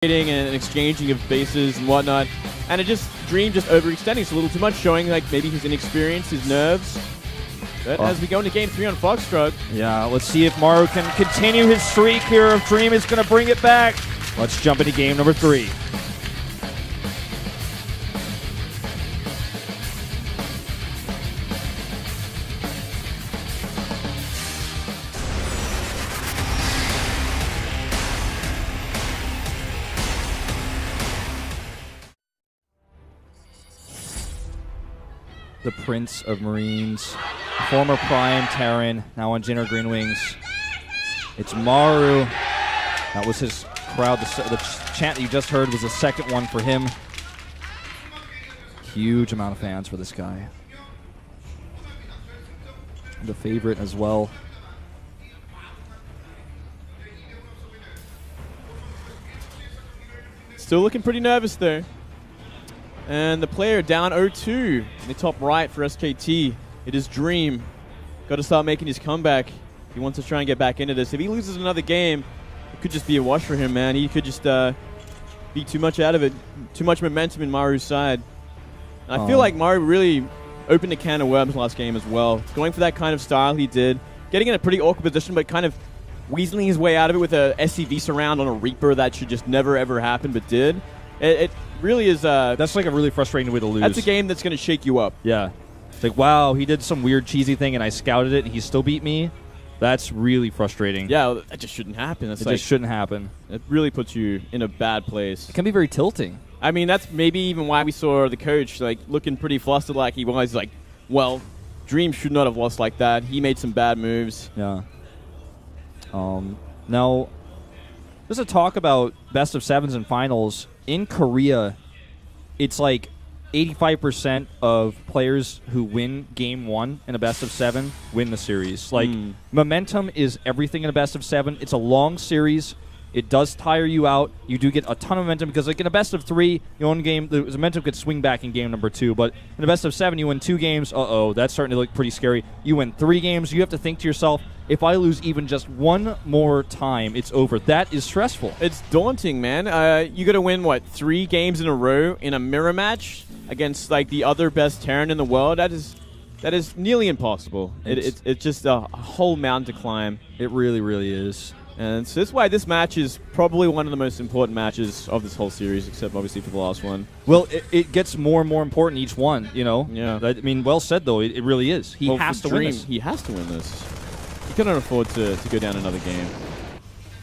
and exchanging of bases and whatnot, and Dream just overextending. It's a little too much, showing like maybe his inexperience, his nerves. But as we go into Game 3 on Foxtrot. Yeah, let's see if Maru can continue his streak here. If Dream is going to bring it back. Let's jump into game number 3. The Prince of Marines, former Prime Terran, now on Jinner Green Wings. It's Maru. That was his crowd. The chant that you just heard was the second one for him. Huge amount of fans for this guy. The favorite as well. Still looking pretty nervous though. And the player down 0-2 in the top right for SKT. It is Dream. Got to start making his comeback. He wants to try and get back into this. If he loses another game, it could just be a wash for him, man. He could just be too much out of it. Too much momentum in Maru's side. And I feel like Maru really opened a can of worms last game as well. Going for that kind of style he did. Getting in a pretty awkward position, but kind of weaseling his way out of it with a SCV surround on a Reaper that should just never ever happen, but did. It really is. That's like a really frustrating way to lose. That's a game that's going to shake you up. Yeah. It's like, wow, he did some weird cheesy thing and I scouted it and he still beat me. That's really frustrating. Yeah, that just shouldn't happen. It just shouldn't happen. It really puts you in a bad place. It can be very tilting. I mean, that's maybe even why we saw the coach like looking pretty flustered like he was. Like, well, Dream should not have lost like that. He made some bad moves. Yeah. Now, there's a talk about best of sevens and finals. In Korea, it's like 85% of players who win game 1 in a best of 7 win the series. Like, momentum is everything in a best of 7. It's a long series. It does tire you out. You do get a ton of momentum because, like, in a best of 3, you win game, the momentum could swing back in game number 2. But in a best of 7, you win 2 games. That's starting to look pretty scary. You win 3 games. You have to think to yourself, if I lose even just one more time, it's over. That is stressful. It's daunting, man. You got to win, 3 games in a row in a mirror match against, like, the other best Terran in the world? That is nearly impossible. It's just a whole mountain to climb. It really, really is. And so that's why this match is probably one of the most important matches of this whole series, except obviously for the last one. Well, it gets more and more important each one, you know? Yeah. I mean, well said, though. It really is. He has to win this. He has to win this. He couldn't afford to go down another game.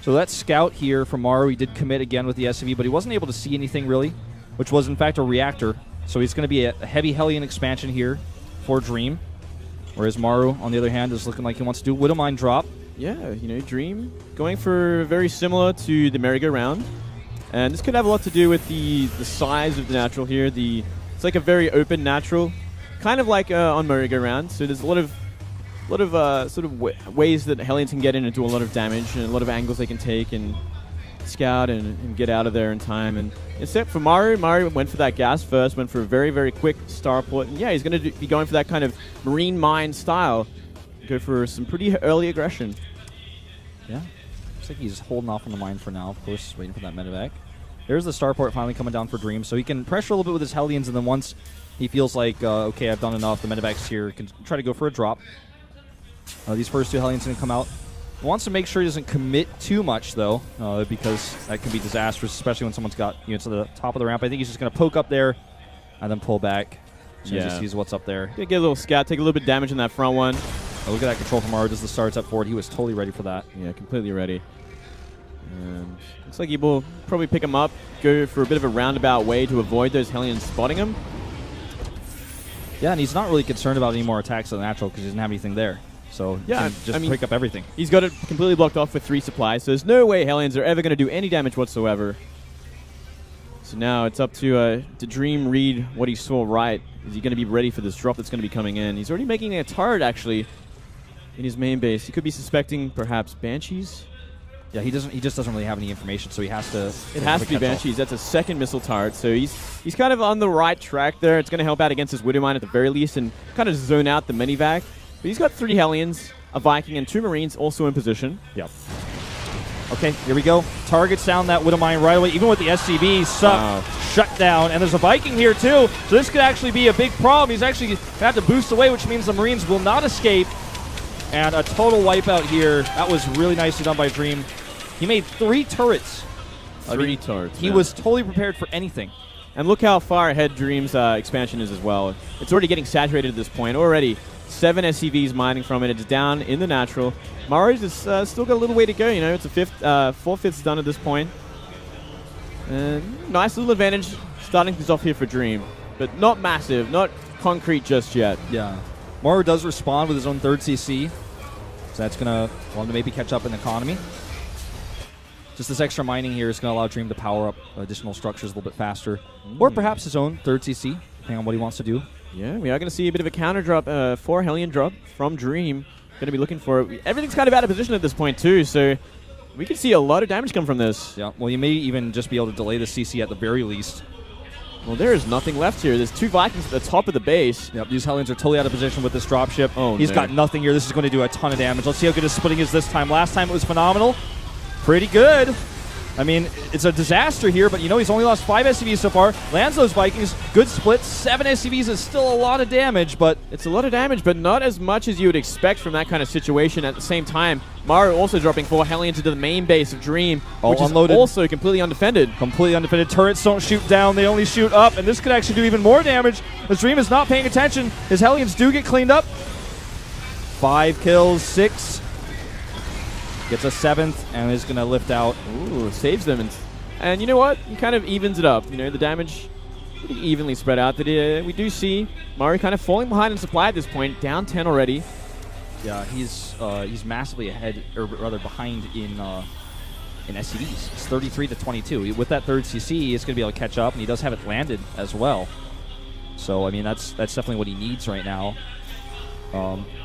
So that scout here from Maru, he did commit again with the SCV, but he wasn't able to see anything really, which was, in fact, a reactor. So he's going to be a heavy Hellion expansion here for Dream, whereas Maru, on the other hand, is looking like he wants to do Widow Mine drop. Yeah, Dream going for very similar to the merry-go-round. And this could have a lot to do with the size of the natural here. It's like a very open natural, kind of like on merry-go-round. So there's a lot of ways that Hellions can get in and do a lot of damage, and a lot of angles they can take and scout and get out of there in time. And except for Maru went for that gas first, went for a very, very quick starport. And yeah, he's going to be going for that kind of marine mine style. Go for some pretty early aggression. Yeah. Looks like he's holding off on the mine for now, of course, waiting for that medevac. There's the starport finally coming down for Dream, so he can pressure a little bit with his Hellions, and then once he feels like, okay, I've done enough, the medevac's here, can try to go for a drop. These first 2 Hellions going to come out. Wants to make sure he doesn't commit too much, though, because that can be disastrous, especially when someone's got units to the top of the ramp. I think he's just going to poke up there and then pull back. So he just sees what's up there. Get a little scout, take a little bit of damage in that front one. Oh, look at that control from Maru. Does the starts up forward. He was totally ready for that. Yeah, completely ready. And looks like he will probably pick him up, go for a bit of a roundabout way to avoid those Hellions spotting him. Yeah, and he's not really concerned about any more attacks on the natural because he doesn't have anything there. So yeah, just pick up everything. He's got it completely blocked off with 3 supplies, so there's no way Hellions are ever going to do any damage whatsoever. So now it's up to Dream read what he saw right. Is he going to be ready for this drop that's going to be coming in? He's already making a turret, actually, in his main base. He could be suspecting perhaps Banshees. Yeah, he just doesn't really have any information, so he has to. It has to be Banshees. That's a second missile turret, so he's kind of on the right track there. It's going to help out against his Widow Mine at the very least, and kind of zone out the minivac. But he's got 3 Hellions, a Viking, and 2 Marines also in position. Yep. Okay, here we go. Targets down that Widow Mine right away. Even with the SCV, shut down. And there's a Viking here, too. So this could actually be a big problem. He's actually going to have to boost away, which means the Marines will not escape. And a total wipeout here. That was really nicely done by Dream. He made 3 turrets. Three turrets. He was totally prepared for anything. And look how far ahead Dream's expansion is as well. It's already getting saturated at this point. Already 7 SCVs mining from it. It's down in the natural. Mario's has still got a little way to go. You know, it's a 4/5 done at this point. And nice little advantage starting things off here for Dream, but not massive, not concrete just yet. Yeah. Maru does respond with his own 3rd CC, so that's going to allow him to maybe catch up in economy. Just this extra mining here is going to allow Dream to power up additional structures a little bit faster, or perhaps his own 3rd CC, depending on what he wants to do. Yeah, we are going to see a bit of a counter drop, 4 Hellion drop from Dream. Going to be looking for it. Everything's kind of out of position at this point too, so we could see a lot of damage come from this. Yeah, well, you may even just be able to delay the CC at the very least. Well, there is nothing left here. There's 2 Vikings at the top of the base. Yep, these Hellions are totally out of position with this dropship. Oh, He's got nothing here. This is going to do a ton of damage. Let's see how good his splitting is this time. Last time it was phenomenal. Pretty good. I mean, it's a disaster here, but you know he's only lost 5 SCVs so far. Lands those Vikings. Good split. 7 SCVs is still a lot of damage, but... It's a lot of damage, but not as much as you would expect from that kind of situation. At the same time, Maru also dropping 4 Hellions into the main base of Dream, which unloaded. is also completely undefended. Completely undefended. Turrets don't shoot down. They only shoot up, and this could actually do even more damage. As Dream is not paying attention. His Hellions do get cleaned up. 5 kills, 6. Gets a 7th, and is going to lift out. Ooh, saves them. And you know what? He kind of evens it up. You know, the damage pretty evenly spread out. We do see Maru kind of falling behind in supply at this point. Down 10 already. Yeah, he's massively ahead, or rather behind in SCVs. It's 33 to 22. With that 3rd CC, he's going to be able to catch up, and he does have it landed as well. So, I mean, that's definitely what he needs right now.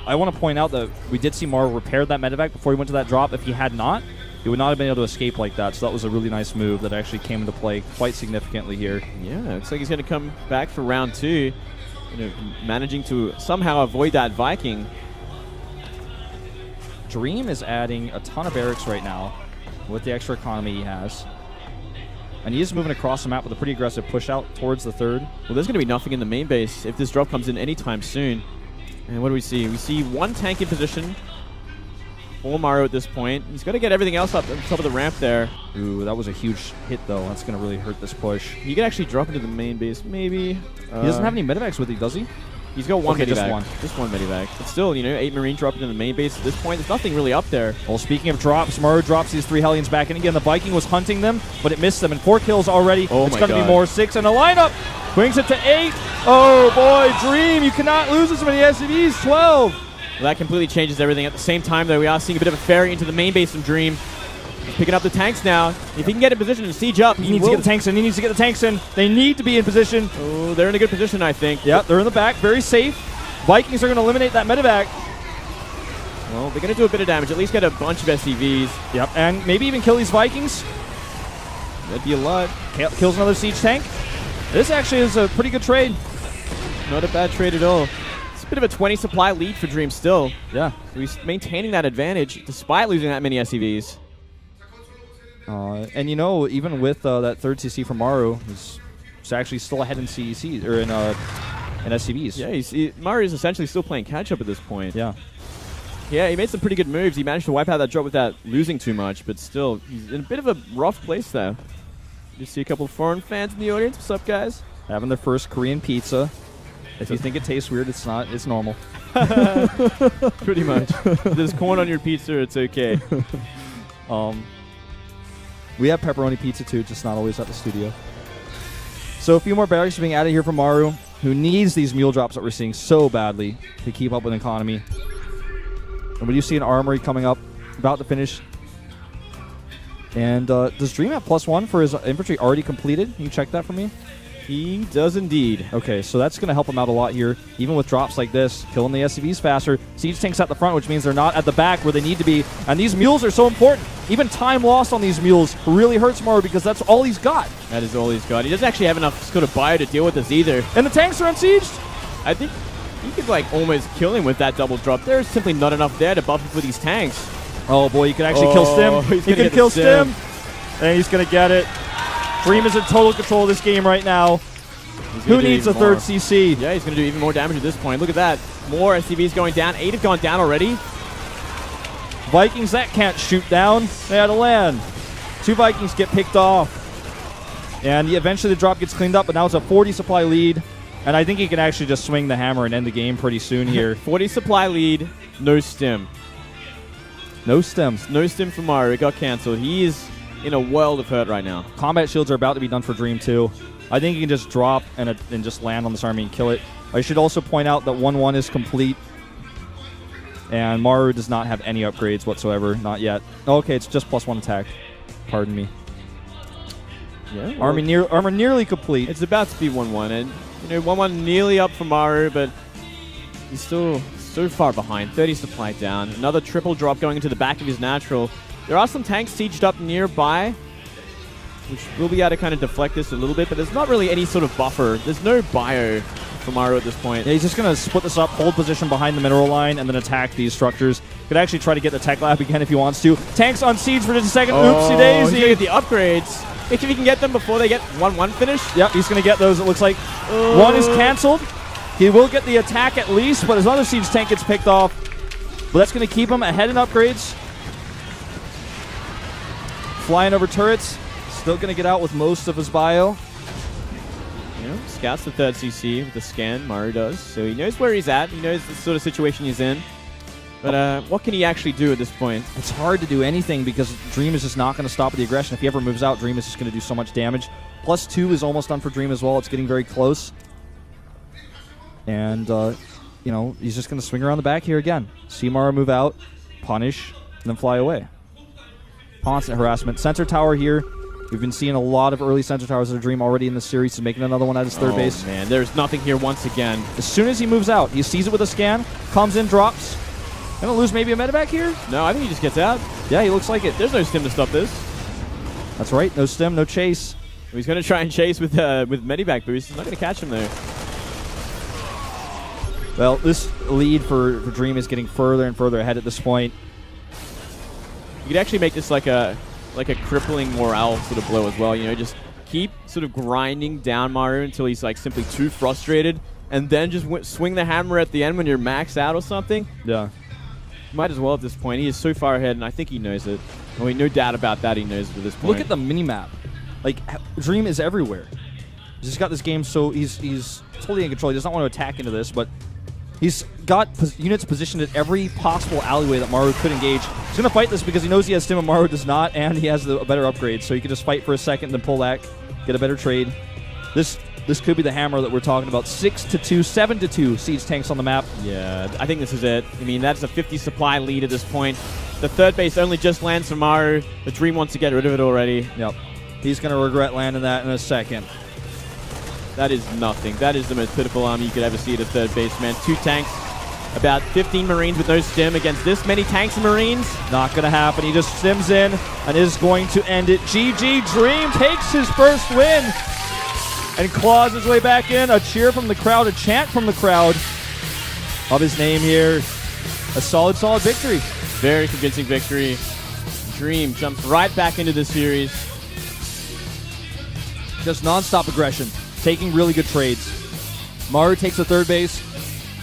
I want to point out that we did see Maru repair that medevac before he went to that drop. If he had not, he would not have been able to escape like that. So that was a really nice move that actually came into play quite significantly here. Yeah, looks like he's going to come back for round 2. You know, managing to somehow avoid that Viking. Dream is adding a ton of barracks right now with the extra economy he has. And he is moving across the map with a pretty aggressive push out towards the 3rd. Well, there's going to be nothing in the main base if this drop comes in anytime soon. And what do we see? We see 1 tank in position for Maru at this point. He's got to get everything else up on top of the ramp there. Ooh, that was a huge hit, though. That's going to really hurt this push. He could actually drop into the main base, maybe. He doesn't have any medevacs with him, does he? He's got 1 okay, medevac. Just one medevac. But still, you know, 8 Marine dropping in the main base at this point. There's nothing really up there. Well, speaking of drops, Maru drops these 3 Hellions back in again. The Viking was hunting them, but it missed them. And 4 kills already. Oh it's my going to God. be more. 6 in the lineup. Brings it to 8. Oh, boy, Dream. You cannot lose this many SCVs. 12. Well, that completely changes everything. At the same time, though, we are seeing a bit of a ferry into the main base of Dream. He's picking up the tanks now. If he can get in position and siege up, he needs to get the tanks in. He needs to get the tanks in. They need to be in position. Oh, they're in a good position, I think. Yeah, they're in the back. Very safe. Vikings are going to eliminate that medevac. Well, they're going to do a bit of damage. At least get a bunch of SCVs. Yep, and maybe even kill these Vikings. That'd be a lot. Kills another siege tank. This actually is a pretty good trade. Not a bad trade at all. It's a bit of a 20 supply lead for Dream still. Yeah. So he's maintaining that advantage despite losing that many SCVs. And you know, even with that 3rd CC from Maru, he's actually still ahead in CEC or in SCVs. Yeah, Maru's essentially still playing catch up at this point. Yeah. Yeah, he made some pretty good moves. He managed to wipe out that drop without losing too much, but still, he's in a bit of a rough place there. You see a couple of foreign fans in the audience. What's up, guys? Having their first Korean pizza. If you think it tastes weird, it's not. It's normal. Pretty much. If there's corn on your pizza, it's okay. We have pepperoni pizza too, just not always at the studio. So a few more barracks are being added here for Maru, who needs these mule drops that we're seeing so badly to keep up with economy. And we do see an armory coming up, about to finish. And does Dream have +1 for his infantry already completed? Can you check that for me? He does indeed. Okay, so that's going to help him out a lot here, even with drops like this, killing the SCVs faster. Siege tanks at the front, which means they're not at the back where they need to be. And these mules are so important. Even time lost on these mules really hurts Maru because that's all he's got. That is all he's got. He doesn't actually have enough sort of bio to deal with this either. And the tanks are unsieged. I think you could like almost kill him with that double drop. There's simply not enough there to buff him for these tanks. Oh boy, you can actually kill Stim. He can kill Stim. And he's going to get it. Dream is in total control of this game right now. Who needs a third CC? Yeah, he's going to do even more damage at this point. Look at that. More SCVs going down. 8 have gone down already. Vikings, that can't shoot down. They had to land. 2 Vikings get picked off. And eventually the drop gets cleaned up, but now it's a 40 supply lead. And I think he can actually just swing the hammer and end the game pretty soon here. 40 supply lead, no stim. No stims. No stim for Maru. It got cancelled. He is in a world of hurt right now. Combat shields are about to be done for Dream too. I think he can just drop and just land on this army and kill it. I should also point out that 1-1 is complete. And Maru does not have any upgrades whatsoever. Not yet. Okay, it's just +1 attack. Pardon me. Yeah. Well, armor nearly complete. It's about to be 1-1. And, 1-1 nearly up for Maru, but he's still so far behind. 30 supply down. Another triple drop going into the back of his natural. There are some tanks sieged up nearby, which will be able to kind of deflect this a little bit, but there's not really any sort of buffer. There's no bio for Maru at this point. Yeah, he's just going to split this up, hold position behind the mineral line, and then attack these structures. Could actually try to get the tech lab again if he wants to. Tanks on siege for just a second. Oopsie daisy. He's going to get the upgrades. If he can get them before they get 1-1 finish. Yep, he's going to get those. It looks like one is canceled. He will get the attack at least, but his other siege tank gets picked off. But that's going to keep him ahead in upgrades. Flying over turrets. Still going to get out with most of his bio. Scouts the third CC with the scan. Maru does. So he knows where he's at. He knows the sort of situation he's in. But what can he actually do at this point? It's hard to do anything because Dream is just not going to stop with the aggression. If he ever moves out, Dream is just going to do so much damage. +2 is almost done for Dream as well. It's getting very close. And, he's just going to swing around the back here again. See Maru move out, punish, and then fly away. Constant harassment. Sensor tower here. We've been seeing a lot of early sensor towers at a Dream already in the series. He's making another one at his third base. Man, there's nothing here once again. As soon as he moves out, he sees it with a scan, comes in, drops. Gonna lose maybe a medevac here? No, I think he just gets out. Yeah, he looks like it. There's no stim to stop this. That's right. No stim, no chase. He's going to try and chase with medevac boost. He's not going to catch him though. Well, this lead for Dream is getting further and further ahead at this point. You could actually make this like a crippling morale sort of blow as well. Just keep sort of grinding down Maru until he's like simply too frustrated, and then just swing the hammer at the end when you're maxed out or something. Yeah. Might as well at this point. He is so far ahead, and I think he knows it. I mean, no doubt about that. He knows it at this point. Look at the mini-map. Like, Dream is everywhere. He's just got this game so he's totally in control. He does not want to attack into this, but he's got units positioned at every possible alleyway that Maru could engage. He's going to fight this because he knows he has stim and Maru does not, and he has a better upgrade, so he can just fight for a second, then pull back, get a better trade. This could be the hammer that we're talking about. 6-2, 7-2 siege tanks on the map. Yeah, I think this is it. I mean, that's a 50 supply lead at this point. The third base only just lands for Maru. The Dream wants to get rid of it already. Yep. He's going to regret landing that in a second. That is nothing. That is the most pitiful army you could ever see at a third base, man. 2 tanks, about 15 Marines with no stim against this many tanks and Marines. Not going to happen. He just stims in and is going to end it. GG Dream takes his first win and claws his way back in. A cheer from the crowd, a chant from the crowd of his name here. A solid victory. Very convincing victory. Dream jumps right back into the series. Just non-stop aggression. Taking really good trades. Maru takes the third base.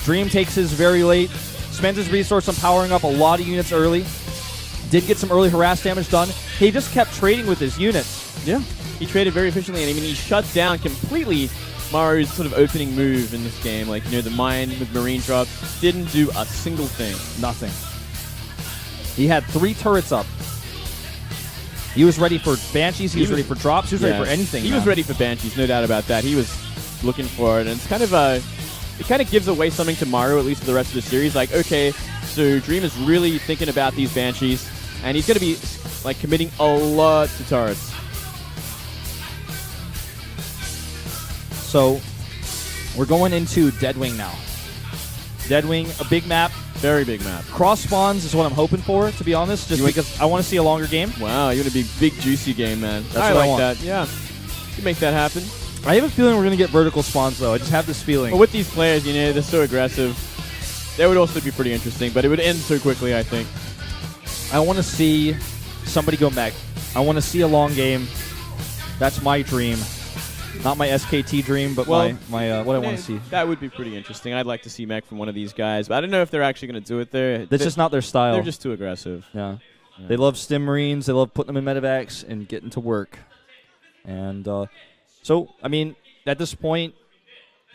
Dream takes his very late. Spends his resource on powering up a lot of units early. Did get some early harass damage done. He just kept trading with his units. Yeah. He traded very efficiently, and I mean, he shut down completely Maru's sort of opening move in this game. Like, the mine with Marine drop didn't do a single thing. Nothing. He had 3 turrets up. He was ready for Banshees. He was ready for drops. He was ready for anything. He was ready for Banshees, no doubt about that. He was looking for it, and it's kind of it kind of gives away something to Maru, at least for the rest of the series. Like, okay, so Dream is really thinking about these Banshees, and he's going to be like committing a lot to turrets. So we're going into Deadwing now. Deadwing, a big map. Very big map. Cross spawns is what I'm hoping for, to be honest, just because I want to see a longer game. Wow, you're going to be big, juicy game, man. That's what I like want. That. Yeah, you can make that happen. I have a feeling we're going to get vertical spawns, though. I just have this feeling. But with these players, they're so aggressive. That would also be pretty interesting, but it would end so quickly, I think. I want to see somebody go mech. I want to see a long game. That's my dream. Not my SKT dream, but my what I want to see. That would be pretty interesting. I'd like to see mech from one of these guys, but I don't know if they're actually going to do it there. That's just not their style. They're just too aggressive. Yeah. They love Stim Marines. They love putting them in medevacs and getting to work. And so, I mean, at this point,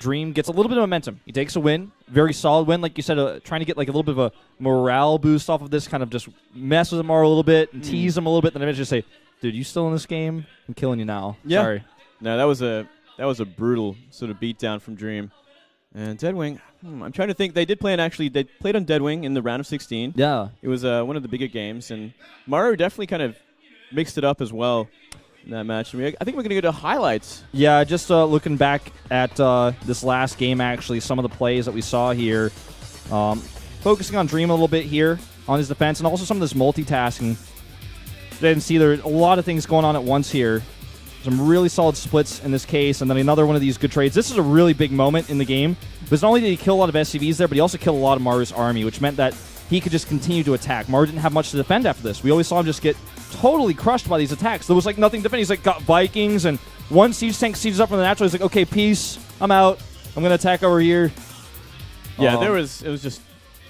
Dream gets a little bit of momentum. He takes a win, very solid win. Like you said, trying to get like a little bit of a morale boost off of this, kind of just mess with Amaru a little bit and tease him a little bit, and then eventually say, dude, you still in this game? I'm killing you now. Yeah. Sorry. No, that was a brutal sort of beatdown from Dream. And Deadwing, I'm trying to think. They played on Deadwing in the round of 16. Yeah. It was one of the bigger games, and Maru definitely kind of mixed it up as well in that match. I think we're going to go to highlights. Yeah, just looking back at this last game, actually, some of the plays that we saw here, focusing on Dream a little bit here on his defense, and also some of this multitasking. Didn't see there are a lot of things going on at once here. Some really solid splits in this case, and then another one of these good trades. This is a really big moment in the game, because not only did he kill a lot of SCVs there, but he also killed a lot of Maru's army, which meant that he could just continue to attack. Maru didn't have much to defend after this. We always saw him just get totally crushed by these attacks. There was like nothing to defend. He's like got Vikings, and one siege tank sieges up from the natural. He's like, okay, peace, I'm out. I'm going to attack over here. Yeah, it was just,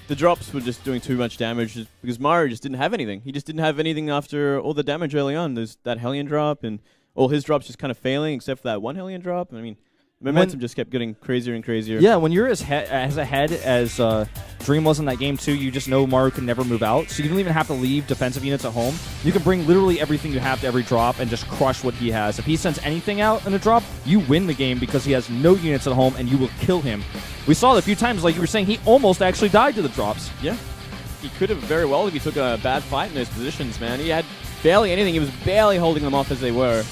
the drops were just doing too much damage because Maru just didn't have anything. He just didn't have anything after all the damage early on. There's that Hellion drop, and all his drops just kind of failing, except for that one Hellion drop. I mean, momentum just kept getting crazier and crazier. Yeah, when you're as ahead as Dream was in that game too, you just know Maru can never move out, so you don't even have to leave defensive units at home. You can bring literally everything you have to every drop and just crush what he has. If he sends anything out in a drop, you win the game because he has no units at home and you will kill him. We saw it a few times, like you were saying, he almost actually died to the drops. Yeah, he could have very well if he took a bad fight in those positions, man. He had barely anything. He was barely holding them off as they were.